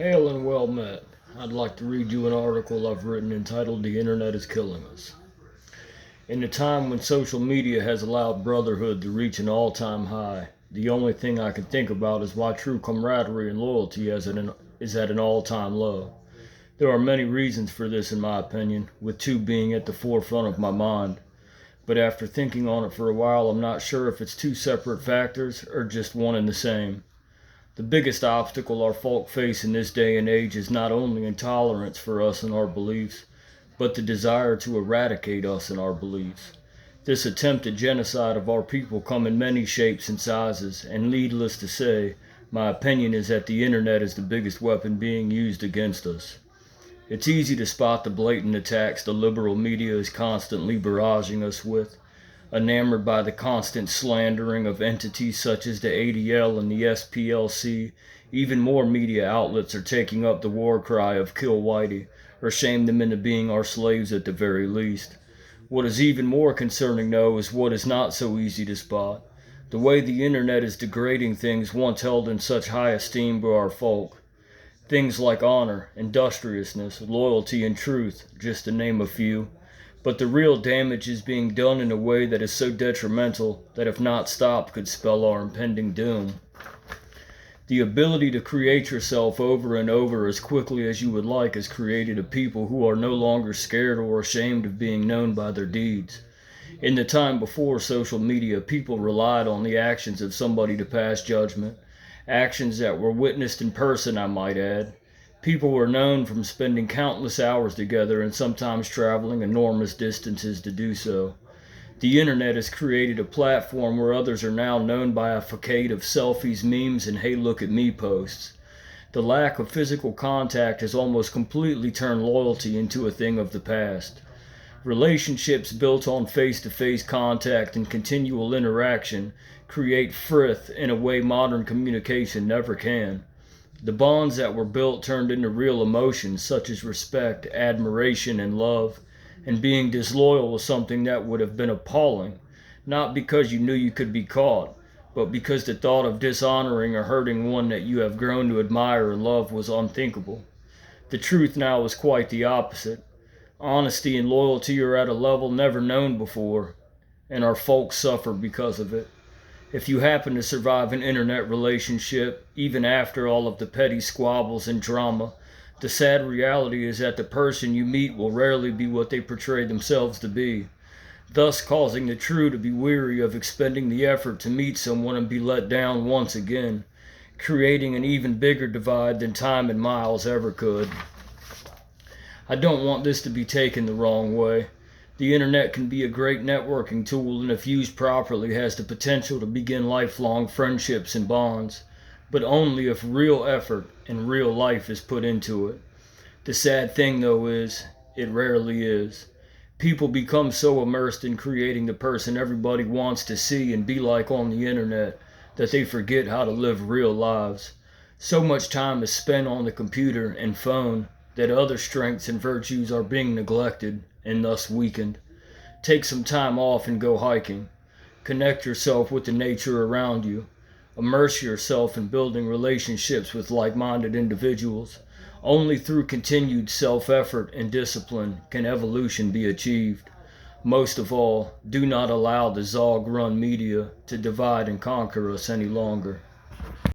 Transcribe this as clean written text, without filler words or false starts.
Hail and well met. I'd like to read you an article I've written entitled The Internet is Killing Us. In a time when social media has allowed brotherhood to reach an all-time high, the only thing I can think about is why true camaraderie and loyalty is at an all-time low. There are many reasons for this in my opinion, with two being at the forefront of my mind. But after thinking on it for a while, I'm not sure if it's two separate factors or just one and the same. The biggest obstacle our folk face in this day and age is not only intolerance for us and our beliefs, but the desire to eradicate us and our beliefs. This attempted genocide of our people come in many shapes and sizes, and needless to say, my opinion is that the internet is the biggest weapon being used against us. It's easy to spot the blatant attacks the liberal media is constantly barraging us with, enamored by the constant slandering of entities such as the ADL and the SPLC. Even more media outlets are taking up the war cry of kill Whitey, or shame them into being our slaves at the very least. What is even more concerning though is what is not so easy to spot. The way the internet is degrading things once held in such high esteem by our folk. Things like honor, industriousness, loyalty, and truth, just to name a few. But the real damage is being done in a way that is so detrimental that if not stopped could spell our impending doom. The ability to create yourself over and over as quickly as you would like has created a people who are no longer scared or ashamed of being known by their deeds. In the time before social media, people relied on the actions of somebody to pass judgment, actions that were witnessed in person, I might add. People were known from spending countless hours together and sometimes traveling enormous distances to do so. The internet has created a platform where others are now known by a facade of selfies, memes, and hey look at me posts. The lack of physical contact has almost completely turned loyalty into a thing of the past. Relationships built on face-to-face contact and continual interaction create frith in a way modern communication never can. The bonds that were built turned into real emotions such as respect, admiration, and love, and being disloyal was something that would have been appalling, not because you knew you could be caught, but because the thought of dishonoring or hurting one that you have grown to admire and love was unthinkable. The truth now is quite the opposite. Honesty and loyalty are at a level never known before, and our folks suffer because of it. If you happen to survive an internet relationship, even after all of the petty squabbles and drama, the sad reality is that the person you meet will rarely be what they portray themselves to be, thus causing the true to be weary of expending the effort to meet someone and be let down once again, creating an even bigger divide than time and miles ever could. I don't want this to be taken the wrong way. The internet can be a great networking tool and if used properly has the potential to begin lifelong friendships and bonds, but only if real effort and real life is put into it. The sad thing though is, it rarely is. People become so immersed in creating the person everybody wants to see and be like on the internet that they forget how to live real lives. So much time is spent on the computer and phone that other strengths and virtues are being neglected and thus weakened. Take some time off and go hiking. Connect yourself with the nature around you. Immerse yourself in building relationships with like-minded individuals. Only through continued self-effort and discipline can evolution be achieved. Most of all, do not allow the Zog-run media to divide and conquer us any longer.